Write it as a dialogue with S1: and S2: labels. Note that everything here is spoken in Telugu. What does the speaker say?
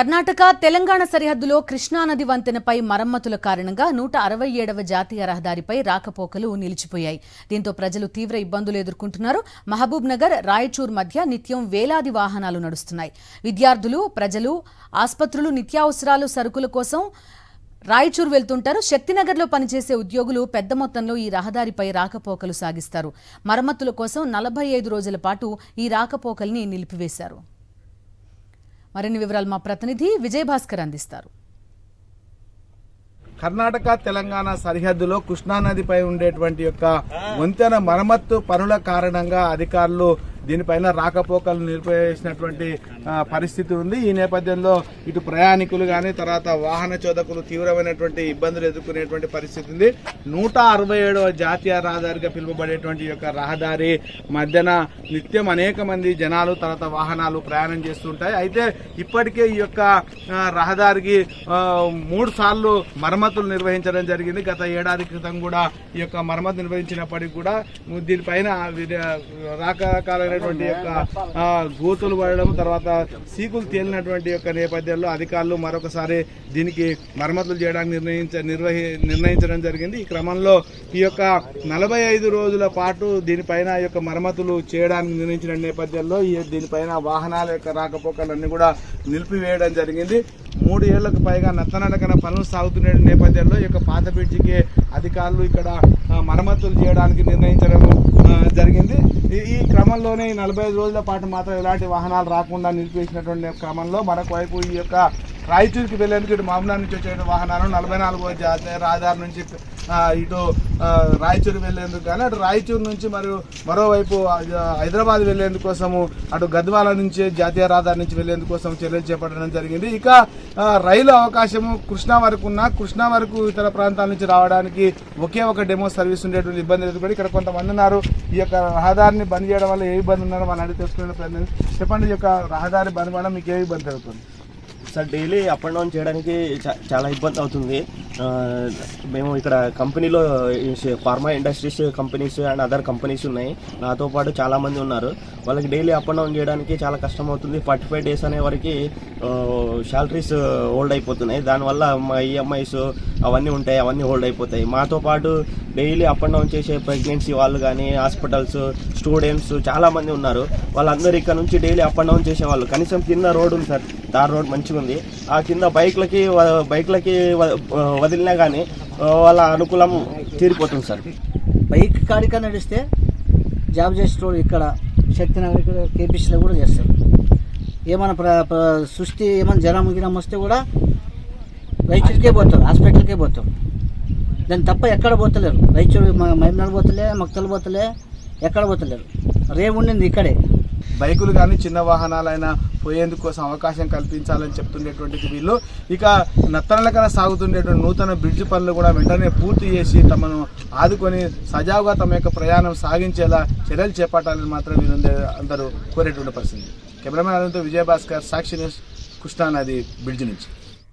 S1: కర్ణాటక తెలంగాణ సరిహద్దులో కృష్ణానది వంతెనపై మరమ్మతుల కారణంగా 167వ జాతీయ రహదారిపై రాకపోకలు నిలిచిపోయాయి. దీంతో ప్రజలు తీవ్ర ఇబ్బందులు ఎదుర్కొంటున్నారు. మహబూబ్ నగర్, రాయచూర్ మధ్య నిత్యం వేలాది వాహనాలు నడుస్తున్నాయి. విద్యార్థులు, ప్రజలు, ఆసుపత్రులు, నిత్యావసరాలు, సరుకుల కోసం రాయచూర్ వెళ్తుంటారు. శక్తినగర్లో పనిచేసే ఉద్యోగులు పెద్ద మొత్తంలో ఈ రహదారిపై రాకపోకలు సాగిస్తారు. మరమ్మతుల కోసం 45 రోజుల పాటు ఈ రాకపోకల్ని నిలిపివేశారు. మరిన్ని వివరాలు మా ప్రతినిధి విజయభాస్కర్ అందిస్తారు.
S2: కర్ణాటక తెలంగాణ సరిహద్దులో కృష్ణానదిపై ఉండేటువంటి యొక్క వంతెన మరమ్మత్తు పనుల కారణంగా అధికారులు దీనిపైన రాకపోకలు నిలిపివేసినటువంటి పరిస్థితి ఉంది. ఈ నేపథ్యంలో ఇటు ప్రయాణికులు కానీ తర్వాత వాహన చోదకులు తీవ్రమైనటువంటి ఇబ్బందులు ఎదుర్కొనేటువంటి పరిస్థితి ఉంది. 167వ జాతీయ రహదారిగా పిలువబడేటువంటి యొక్క రహదారి మధ్యన నిత్యం అనేక మంది జనాలు తర్వాత వాహనాలు ప్రయాణం చేస్తుంటాయి. అయితే ఇప్పటికే ఈ యొక్క రహదారికి 3 సార్లు మరమ్మతులు నిర్వహించడం జరిగింది. గత ఏడాది క్రితం కూడా ఈ యొక్క మరమ్మతు నిర్వహించినప్పటికీ కూడా దీనిపైన రకరకాల గోతులు పడడం తర్వాత సీకులు తేలినటువంటి యొక్క నేపథ్యంలో అధికారులు మరొకసారి దీనికి మరమ్మతులు చేయడానికి నిర్ణయించడం జరిగింది. ఈ క్రమంలో ఈ యొక్క 45 రోజుల పాటు దీనిపైన యొక్క మరమ్మతులు చేయడానికి నిర్ణయించిన నేపథ్యంలో దీనిపైన వాహనాల యొక్క రాకపోకలన్నీ కూడా నిలిపివేయడం జరిగింది. 3 ఏళ్లకు పైగా నత్తనడకన పనులు సాగుతున్న నేపథ్యంలో ఈ యొక్క పాత బ్రిడ్జికి అధికారులు ఇక్కడ మరమ్మతులు చేయడానికి నిర్ణయించడం జరిగింది. ఈ క్రమంలోనే 45 రోజుల పాటు మాత్రం ఎలాంటి వాహనాలు రాకుండా నిలిపివేసినటువంటి క్రమంలో మరొక వైపు ఈ యొక్క రాయచూరుకి వెళ్లేందుకు ఇటు మామూలు నుంచి వచ్చే వాహనాలు 44వ జాతీయ రహదారి నుంచి ఇటు రాయచూరు వెళ్లేందుకు కానీ అటు రాయచూరు నుంచి మరోవైపు హైదరాబాద్ వెళ్లేందుకు కోసము అటు గద్వాల నుంచి జాతీయ రహదారి నుంచి వెళ్లేందుకు కోసం చర్యలు చేపట్టడం జరిగింది. ఇక రైలు అవకాశము కృష్ణా వరకు ఉన్న కృష్ణా వరకు ఇతర ప్రాంతాల నుంచి రావడానికి ఒకే ఒక డెమో సర్వీస్ ఉండేటువంటి ఇబ్బంది ఎదుర్కొని ఇక్కడ కొంతమంది ఉన్నారు. ఈ యొక్క రహదారిని బంద్ చేయడం వల్ల ఏ ఇబ్బంది ఉన్నారో వాళ్ళని అడిగి తెలుసుకునే ప్రయత్నం చెప్పండి. ఈ యొక్క రహదారి బంద్ చేయడం మీకు ఏ ఇబ్బంది జరుగుతుంది?
S3: Sir, daily up and down చేయడానికి చాలా ఇబ్బంది అవుతుంది. మేము ఇక్కడ కంపెనీలో pharma industries companies and other companies ఉన్నాయి. నాతో పాటు చాలామంది ఉన్నారు. వాళ్ళకి డైలీ అప్ అండ్ డౌన్ చేయడానికి చాలా కష్టం అవుతుంది. 45 డేస్ అనే వరకు శాలరీస్ హోల్డ్ అయిపోతున్నాయి. దానివల్ల మా ఈఎంఐస్ అవన్నీ ఉంటాయి, అవన్నీ హోల్డ్ అయిపోతాయి. మాతో పాటు డైలీ అప్ అండ్ డౌన్ చేసే ప్రెగ్నెన్సీ వాళ్ళు కానీ హాస్పిటల్స్ స్టూడెంట్స్ చాలామంది ఉన్నారు. వాళ్ళందరూ ఇక్కడ నుంచి డైలీ అప్ అండ్ డౌన్ చేసేవాళ్ళు. కనీసం కింద రోడ్ ఉంది సార్, తార్ రోడ్ మంచిగా ఉంది. ఆ కింద బైక్లకి వదిలినా కానీ వాళ్ళ అనుకూలం తీరిపోతుంది సార్.
S4: బైక్ కాడిక నడిస్తే జాబ్ చేసేటోడు ఇక్కడ శక్తినగర్ ఇక్కడ కేపీసీలో కూడా చేస్తారు. ఏమైనా సృష్టి ఏమైనా జ్వరం గిరం వస్తే కూడా రైచూరుకే పోతారు, హాస్పిటల్కే పోతారు. దాన్ని తప్ప ఎక్కడ పోతలేరు. రైచూరు మైమనాడు పోతలే, మక్తలు పోతలే, ఎక్కడ పోతలేరు. రేపు ఉండింది ఇక్కడే.
S2: బైకులు కానీ చిన్న వాహనాలైనా పోయేందుకు కోసం అవకాశం కల్పించాలని చెప్తుండేటువంటి వీళ్ళు ఇక నత్తనలకన సాగుతుండేటువంటి నూతన బ్రిడ్జి పనులు కూడా వెంటనే పూర్తి చేసి తమను ఆదుకొని సజావుగా తమ యొక్క ప్రయాణం సాగించేలా చర్యలు చేపట్టాలని మాత్రం వీళ్ళు అందరూ కోరేటువంటి పరిస్థితి. కెమెరామెన్ అనంతో విజయభాస్కర్, సాక్షి న్యూస్, కృష్ణానది బ్రిడ్జి నుంచి.